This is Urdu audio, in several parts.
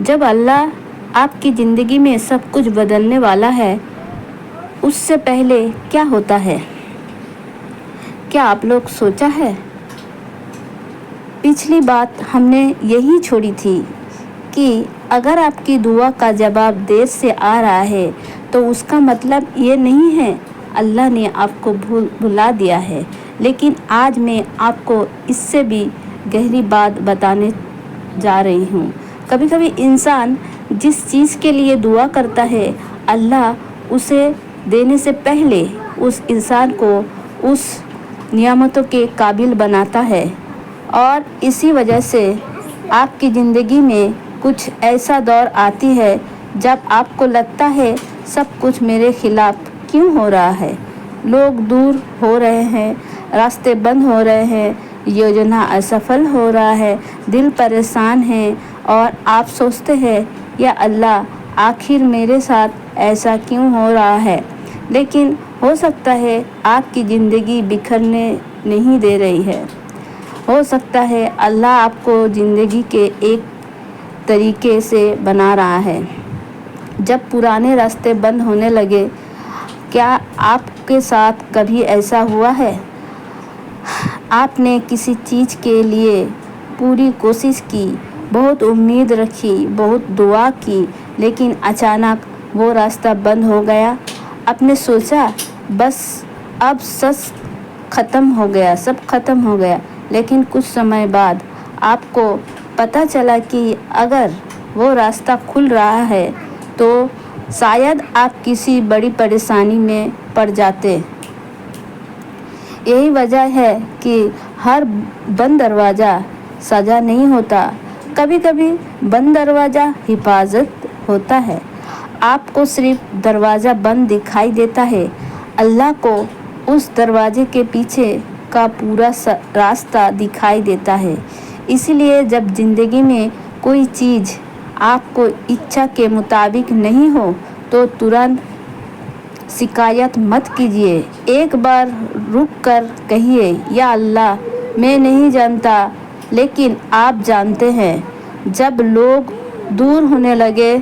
جب اللہ آپ کی زندگی میں سب کچھ بدلنے والا ہے، اس سے پہلے کیا ہوتا ہے؟ کیا آپ لوگ سوچا ہے؟ پچھلی بات ہم نے یہی چھوڑی تھی کہ اگر آپ کی دعا کا جواب دیر سے آ رہا ہے تو اس کا مطلب یہ نہیں ہے اللہ نے آپ کو بھلا دیا ہے، لیکن آج میں آپ کو اس سے بھی گہری بات بتانے جا رہی ہوں۔ کبھی کبھی انسان جس چیز کے لیے دعا کرتا ہے، اللہ اسے دینے سے پہلے اس انسان کو اس نعمتوں کے قابل بناتا ہے، اور اسی وجہ سے آپ کی زندگی میں کچھ ایسا دور آتی ہے جب آپ کو لگتا ہے سب کچھ میرے خلاف کیوں ہو رہا ہے، لوگ دور ہو رہے ہیں، راستے بند ہو رہے ہیں، یوجنا اسفل ہو رہا ہے، دل پریشان ہے، اور آپ سوچتے ہیں یا اللہ آخر میرے ساتھ ایسا کیوں ہو رہا ہے۔ لیکن ہو سکتا ہے آپ کی زندگی بکھرنے نہیں دے رہی ہے، ہو سکتا ہے اللہ آپ کو زندگی کے ایک طریقے سے بنا رہا ہے۔ جب پرانے راستے بند ہونے لگے، کیا آپ کے ساتھ کبھی ایسا ہوا ہے؟ آپ نے کسی چیز کے لیے پوری کوشش کی، بہت امید رکھی، بہت دعا کی، لیکن اچانک وہ راستہ بند ہو گیا۔ آپ نے سوچا بس اب سب ختم ہو گیا، لیکن کچھ سمے بعد آپ کو پتہ چلا کہ اگر وہ راستہ کھل رہا ہے تو شاید آپ کسی بڑی پریشانی میں پڑ جاتے۔ یہی وجہ ہے کہ ہر بند دروازہ سزا نہیں ہوتا، کبھی کبھی بند دروازہ حفاظت ہوتا ہے۔ آپ کو صرف دروازہ بند دکھائی دیتا ہے، اللہ کو اس دروازے کے پیچھے کا پورا راستہ دکھائی دیتا ہے۔ اسی لیے جب زندگی میں کوئی چیز آپ کو اچھا کے مطابق نہیں ہو تو ترنت شکایت مت کیجیے، ایک بار رک کر کہیے یا اللہ میں نہیں جانتا لیکن آپ جانتے ہیں۔ جب لوگ دور ہونے لگے،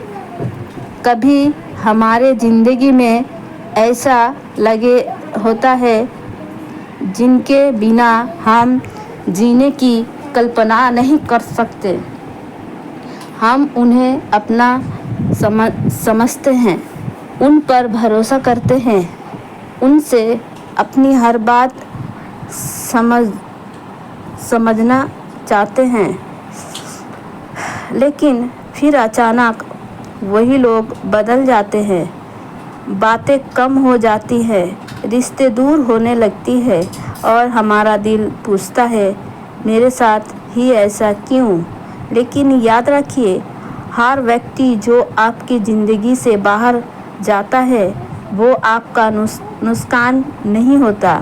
کبھی ہمارے زندگی میں ایسا لگے ہوتا ہے جن کے بنا ہم جینے کی کلپنا نہیں کر سکتے۔ ہم انہیں اپنا سمجھتے ہیں، ان پر بھروسہ کرتے ہیں، ان سے اپنی ہر بات سمجھنا چاہتے ہیں، لیکن پھر اچانک وہی لوگ بدل جاتے ہیں، باتیں کم ہو جاتی ہیں، رشتے دور ہونے لگتی ہیں، اور ہمارا دل پوچھتا ہے میرے ساتھ ہی ایسا کیوں؟ لیکن یاد رکھیے، ہر وقت جو آپ کی زندگی سے باہر جاتا ہے وہ آپ کا نقصان نہیں ہوتا۔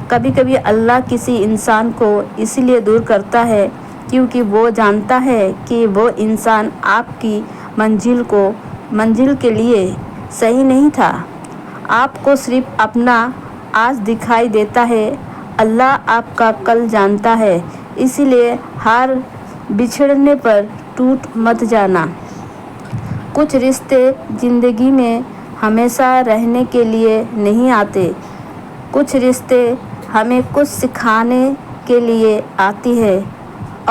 کبھی کبھی اللہ کسی انسان کو اس لیے دور کرتا ہے کیونکہ وہ جانتا ہے کہ وہ انسان آپ کی منزل کے لیے صحیح نہیں تھا۔ آپ کو صرف اپنا آج دکھائی دیتا ہے، اللہ آپ کا کل جانتا ہے، اسی لیے ہر بچھڑنے پر ٹوٹ مت جانا۔ کچھ رشتے زندگی میں ہمیشہ رہنے کے لیے نہیں آتے، کچھ رشتے ہمیں کچھ سکھانے کے لیے آتے ہیں،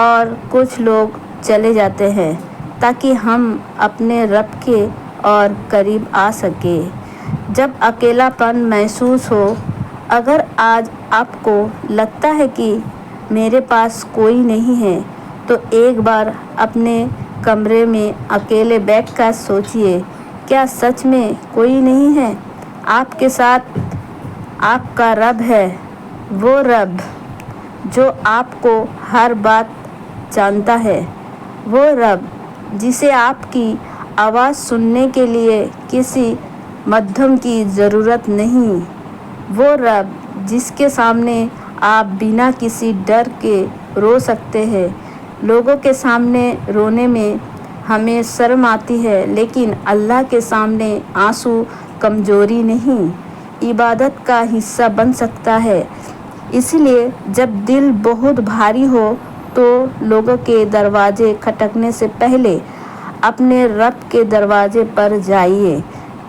اور کچھ لوگ چلے جاتے ہیں تاکہ ہم اپنے رب کے اور قریب آ سکیں۔ جب اکیلا پن محسوس ہو، اگر آج آپ کو لگتا ہے کہ میرے پاس کوئی نہیں ہے، تو ایک بار اپنے کمرے میں اکیلے بیٹھ کر سوچیے، کیا سچ میں کوئی نہیں ہے آپ کے ساتھ؟ آپ کا رب ہے، وہ رب جو آپ کو ہر بات جانتا ہے، وہ رب جسے آپ کی آواز سننے کے لیے کسی مدھم کی ضرورت نہیں، وہ رب جس کے سامنے آپ بنا کسی ڈر کے رو سکتے ہیں۔ لوگوں کے سامنے رونے میں ہمیں شرم آتی ہے، لیکن اللہ کے سامنے آنسو کمزوری نہیں، عبادت کا حصہ بن سکتا ہے۔ اسی لیے جب دل بہت بھاری ہو تو لوگوں کے دروازے کھٹکنے سے پہلے اپنے رب کے دروازے پر جائیے۔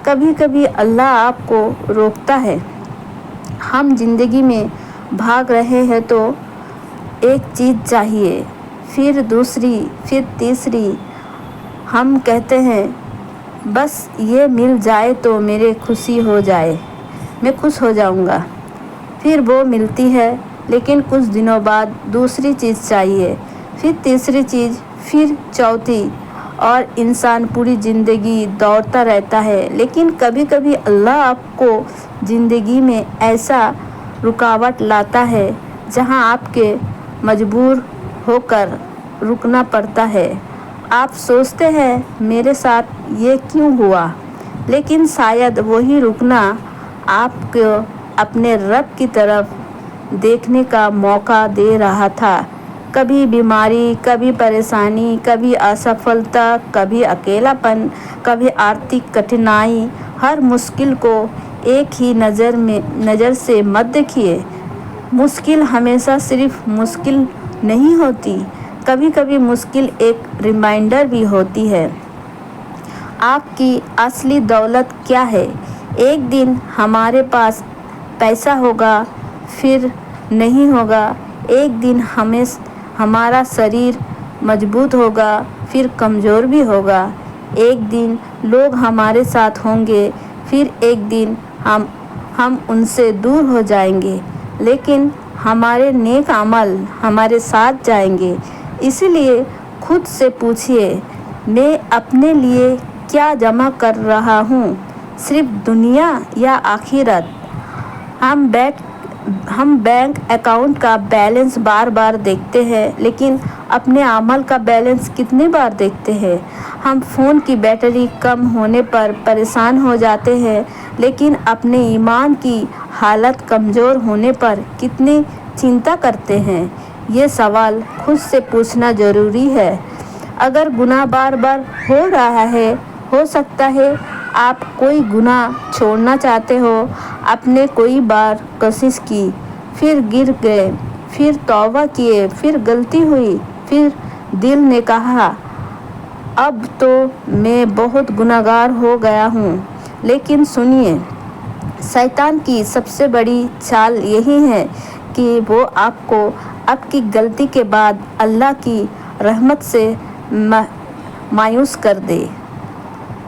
کبھی کبھی اللہ آپ کو روکتا ہے۔ ہم زندگی میں بھاگ رہے ہیں تو ایک چیز چاہیے، پھر دوسری، پھر تیسری۔ ہم کہتے ہیں بس یہ مل جائے تو میرے خوشی ہو جائے، میں خوش ہو جاؤں گا۔ پھر وہ ملتی ہے، لیکن کچھ دنوں بعد دوسری چیز چاہیے، پھر تیسری چیز، پھر چوتھی، اور انسان پوری زندگی دوڑتا رہتا ہے۔ لیکن کبھی کبھی اللہ آپ کو زندگی میں ایسا رکاوٹ لاتا ہے جہاں آپ کے مجبور ہو کر رکنا پڑتا ہے۔ آپ سوچتے ہیں میرے ساتھ یہ کیوں ہوا؟ لیکن شاید وہی رکنا آپ کو اپنے رب کی طرف دیکھنے کا موقع دے رہا تھا۔ کبھی بیماری، کبھی پریشانی، کبھی اسفلتا، کبھی اکیلا پن، کبھی آرتھک کٹھنائی، ہر مشکل کو ایک ہی نظر سے مت دیکھیے۔ مشکل ہمیشہ صرف مشکل نہیں ہوتی، کبھی کبھی مشکل ایک ریمائنڈر بھی ہوتی ہے۔ آپ کی اصلی دولت کیا ہے؟ ایک دن ہمارے پاس پیسہ ہوگا، پھر نہیں ہوگا۔ ایک دن ہمارا شریر مضبوط ہوگا، پھر کمزور بھی ہوگا۔ ایک دن لوگ ہمارے ساتھ ہوں گے، پھر ایک دن ہم ان سے دور ہو جائیں گے، لیکن ہمارے نیک اعمال ہمارے ساتھ جائیں گے۔ اسی لیے خود سے پوچھیے، میں اپنے لیے کیا جمع کر رہا ہوں؟ صرف دنیا یا آخرت؟ ہم بینک اکاؤنٹ کا بیلنس بار بار دیکھتے ہیں، لیکن اپنے عمل کا بیلنس کتنی بار دیکھتے ہیں؟ ہم فون کی بیٹری کم ہونے پر پریشان ہو جاتے ہیں، لیکن اپنے ایمان کی حالت کمزور ہونے پر کتنی چنتا کرتے ہیں؟ یہ سوال خود سے پوچھنا ضروری ہے۔ اگر گناہ بار بار ہو رہا ہے، ہو سکتا ہے آپ کوئی گناہ چھوڑنا چاہتے ہو۔ آپ نے کوئی بار کوشش کی، پھر گر گئے، پھر توبہ کیے، پھر غلطی ہوئی، پھر دل نے کہا اب تو میں بہت گنہگار ہو گیا ہوں۔ لیکن سنیے، شیطان کی سب سے بڑی چال یہی ہے کہ وہ آپ کو آپ کی غلطی کے بعد اللہ کی رحمت سے مایوس کر دے۔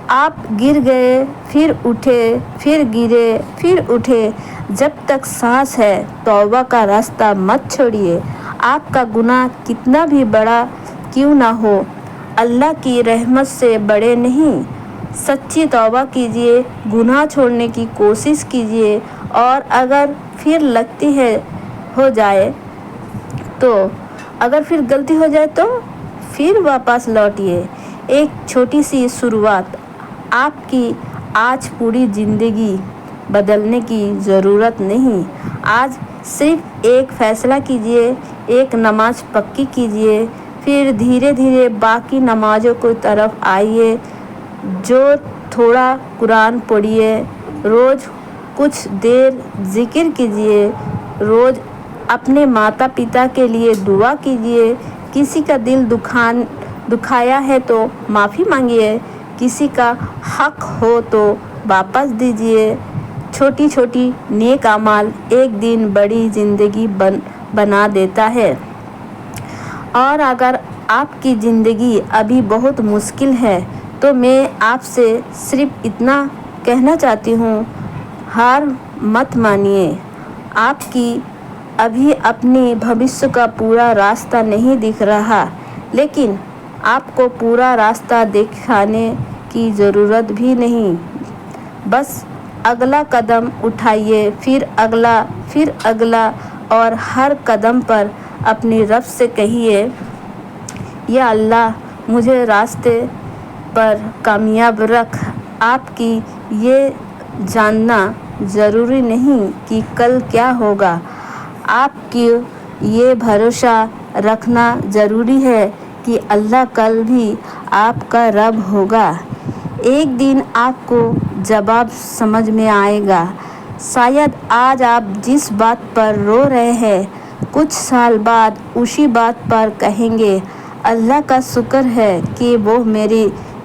آپ گر گئے، پھر اٹھے، پھر گرے، پھر اٹھے، جب تک سانس ہے توبہ کا راستہ مت چھوڑیے۔ آپ کا گناہ کتنا بھی بڑا کیوں نہ ہو، اللہ کی رحمت سے بڑے نہیں۔ سچی توبہ کیجیے، گناہ چھوڑنے کی کوشش کیجیے، اور اگر پھر غلطی ہو جائے تو پھر واپس لوٹیے۔ ایک چھوٹی سی شروعات آپ کی آج پوری زندگی بدلنے کی ضرورت نہیں۔ آج صرف ایک فیصلہ کیجیے، ایک نماز پکی کیجیے، پھر دھیرے دھیرے باقی نمازوں کی طرف آئیے۔ جو تھوڑا قرآن پڑھیے، روز کچھ دیر ذکر کیجیے، روز اپنے ماتا پتا کے لیے دعا کیجیے۔ کسی کا دل دکھایا ہے تو معافی مانگیے، کسی کا حق ہو تو واپس دیجیے۔ چھوٹی چھوٹی نیک اعمال ایک دن بڑی زندگی بنا دیتا ہے۔ اور اگر آپ کی زندگی ابھی بہت مشکل ہے تو میں آپ سے صرف اتنا کہنا چاہتی ہوں، ہار مت مانیے۔ آپ کی ابھی اپنی بھویشیہ کا پورا راستہ نہیں دکھ رہا، لیکن آپ کو پورا راستہ دکھانے کی ضرورت بھی نہیں۔ بس اگلا قدم اٹھائیے، پھر اگلا، پھر اگلا، اور ہر قدم پر اپنے رب سے کہیے یا اللہ مجھے راستے پر کامیاب رکھ۔ آپ کی یہ جاننا ضروری نہیں کہ کل کیا ہوگا، آپ کی یہ بھروسہ رکھنا ضروری ہے کہ اللہ کل بھی آپ کا رب ہوگا۔ ایک دن آپ کو جواب سمجھ میں آئے گا۔ شاید آج آپ جس بات پر رو رہے ہیں، کچھ سال بعد اسی بات پر کہیں گے اللہ کا شکر ہے کہ وہ میری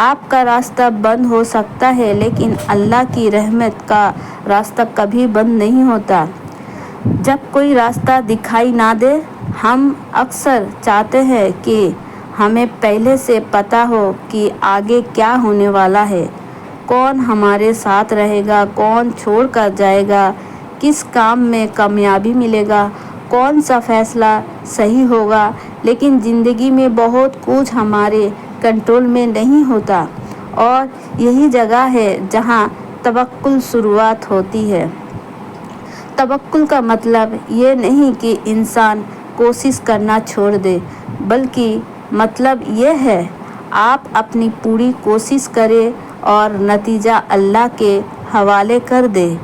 آپ کا راستہ بند ہو سکتا ہے لیکن اللہ کی رحمت کا راستہ کبھی بند نہیں ہوتا۔ جب کوئی راستہ دکھائی نہ دے، ہم اکثر چاہتے ہیں کہ ہمیں پہلے سے پتہ ہو کہ آگے کیا ہونے والا ہے، کون ہمارے ساتھ رہے گا، کون چھوڑ کر جائے گا، کس کام میں کامیابی ملے گا، کون سا فیصلہ صحیح ہوگا۔ لیکن زندگی میں بہت کچھ ہمارے کنٹرول میں نہیں ہوتا، اور یہی جگہ ہے جہاں توکل شروعات ہوتی ہے۔ توکل کا مطلب یہ نہیں کہ انسان کوشش کرنا چھوڑ دے، بلکہ مطلب یہ ہے آپ اپنی پوری کوشش کریں اور نتیجہ اللہ کے حوالے کر دیں۔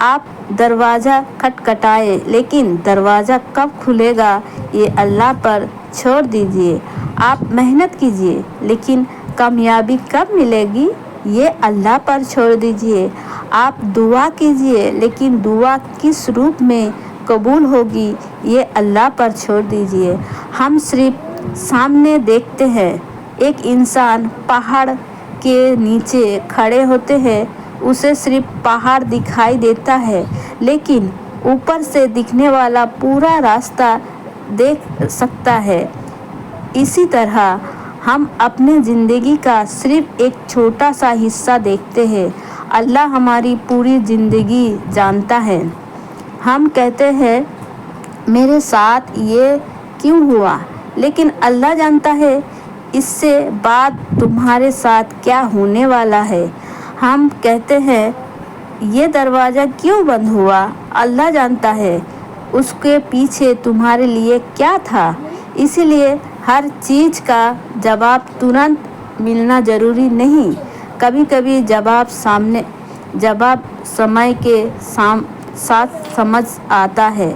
آپ دروازہ کھٹکھٹائیں لیکن دروازہ کب کھلے گا یہ اللہ پر چھوڑ دیجیے۔ آپ محنت کیجیے لیکن کامیابی کب ملے گی یہ اللہ پر چھوڑ دیجیے۔ آپ دعا کیجیے لیکن دعا کس روپ میں قبول ہوگی یہ اللہ پر چھوڑ دیجیے۔ ہم صرف سامنے دیکھتے ہیں۔ ایک انسان پہاڑ کے نیچے کھڑے ہوتے ہیں، اسے صرف پہاڑ دکھائی دیتا ہے لیکن اوپر سے دکھنے والا پورا راستہ دیکھ سکتا ہے۔ اسی طرح ہم اپنی زندگی کا صرف ایک چھوٹا سا حصہ دیکھتے ہیں، اللہ ہماری پوری زندگی جانتا ہے۔ ہم کہتے ہیں میرے ساتھ یہ کیوں ہوا، لیکن اللہ جانتا ہے اس سے بعد تمہارے ساتھ کیا ہونے والا ہے۔ ہم کہتے ہیں یہ دروازہ کیوں بند ہوا، اللہ جانتا ہے اس کے پیچھے تمہارے لیے کیا تھا۔ اسی لیے ہر چیز کا جواب ترنت ملنا ضروری نہیں، کبھی کبھی جواب سمے کے ساتھ سمجھ آتا ہے۔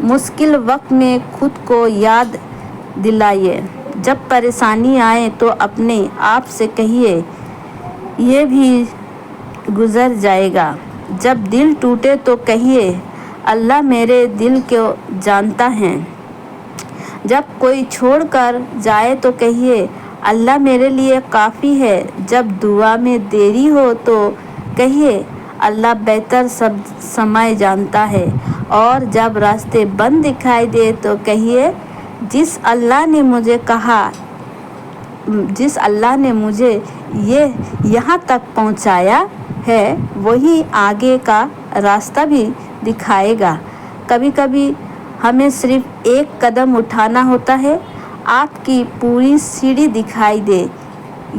مشکل وقت میں خود کو یاد دلائیے، جب پریشانی آئے تو اپنے آپ سے کہیے یہ بھی گزر جائے گا۔ جب دل ٹوٹے تو کہیے اللہ میرے دل کو جانتا ہے۔ جب کوئی چھوڑ کر جائے تو کہیے اللہ میرے لیے کافی ہے۔ جب دعا میں دیری ہو تو کہیے اللہ بہتر سمے جانتا ہے۔ اور جب راستے بند دکھائی دے تو کہیے جس اللہ نے مجھے یہاں تک پہنچایا ہے وہی آگے کا راستہ بھی دکھائے گا۔ کبھی کبھی ہمیں صرف ایک قدم اٹھانا ہوتا ہے، آپ کی پوری سیڑھی دکھائی دے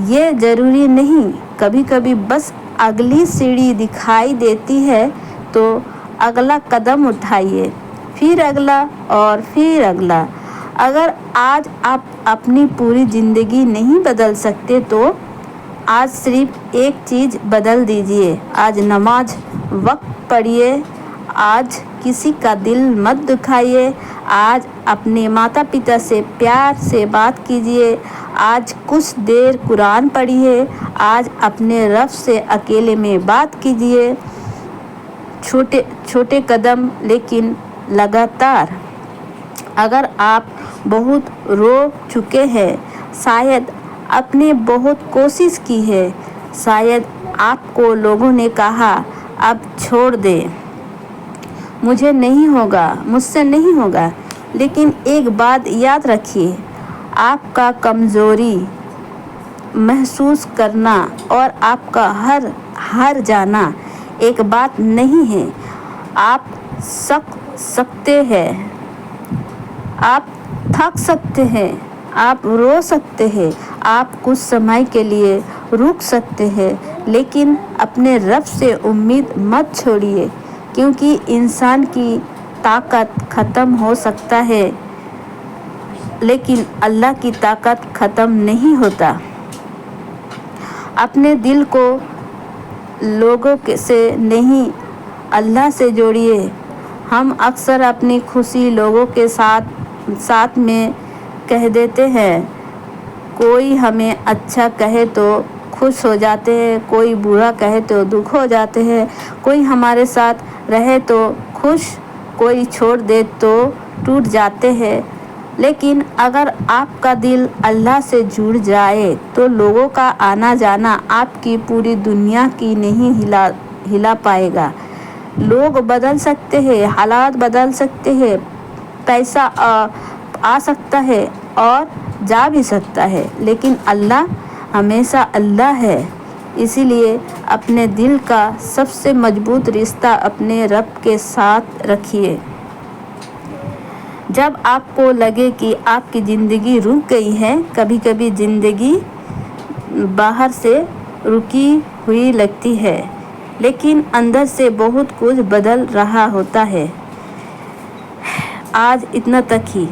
یہ ضروری نہیں۔ کبھی کبھی بس اگلی سیڑھی دکھائی دیتی ہے تو اگلا قدم اٹھائیے، پھر اگلا اور پھر اگلا۔ اگر آج آپ اپنی پوری زندگی نہیں بدل سکتے تو آج صرف ایک چیز بدل دیجیے، آج نماز وقت پڑھیے، آج کسی کا دل مت دکھائیے، آج اپنے ماتا پتا سے پیار سے بات کیجیے، آج کچھ دیر قرآن پڑھیے، آج اپنے رب سے اکیلے میں بات کیجیے۔ چھوٹے قدم لیکن لگاتار۔ اگر آپ بہت رو چکے ہیں، شاید آپ نے بہت کوشش کی ہے، شاید آپ کو لوگوں نے کہا اب چھوڑ دیں، مجھ سے نہیں ہوگا، لیکن ایک بات یاد رکھیے، آپ کا کمزوری محسوس کرنا اور آپ کا ہار جانا ایک بات نہیں ہے۔ آپ سکتے ہیں، آپ تھک سکتے ہیں، آپ رو سکتے ہیں، آپ کچھ سمے کے لیے رک سکتے ہیں، لیکن اپنے رب سے امید مت چھوڑیے، کیونکہ انسان کی طاقت ختم ہو سکتا ہے لیکن اللہ کی طاقت ختم نہیں ہوتا۔ اپنے دل کو لوگوں سے نہیں اللہ سے جوڑیے۔ ہم اکثر اپنی خوشی لوگوں کے ساتھ میں کہہ دیتے ہیں، کوئی ہمیں اچھا کہے تو خوش ہو جاتے ہیں، کوئی برا کہے تو دکھ ہو جاتے ہیں، کوئی ہمارے ساتھ رہے تو خوش، کوئی چھوڑ دے تو ٹوٹ جاتے ہیں۔ لیکن اگر آپ کا دل اللہ سے جڑ جائے تو لوگوں کا آنا جانا آپ کی پوری دنیا کی نہیں ہلا پائے گا۔ لوگ بدل سکتے ہیں، حالات بدل سکتے ہیں، پیسہ آ سکتا ہے اور جا بھی سکتا ہے، لیکن اللہ ہمیشہ اللہ ہے۔ اسی لیے اپنے دل کا سب سے مضبوط رشتہ اپنے رب کے ساتھ رکھیے۔ جب آپ کو لگے کہ آپ کی زندگی رک گئی ہے، کبھی کبھی زندگی باہر سے رکی ہوئی لگتی ہے لیکن اندر سے بہت کچھ بدل رہا ہوتا ہے۔ آج اتنا تک ہی۔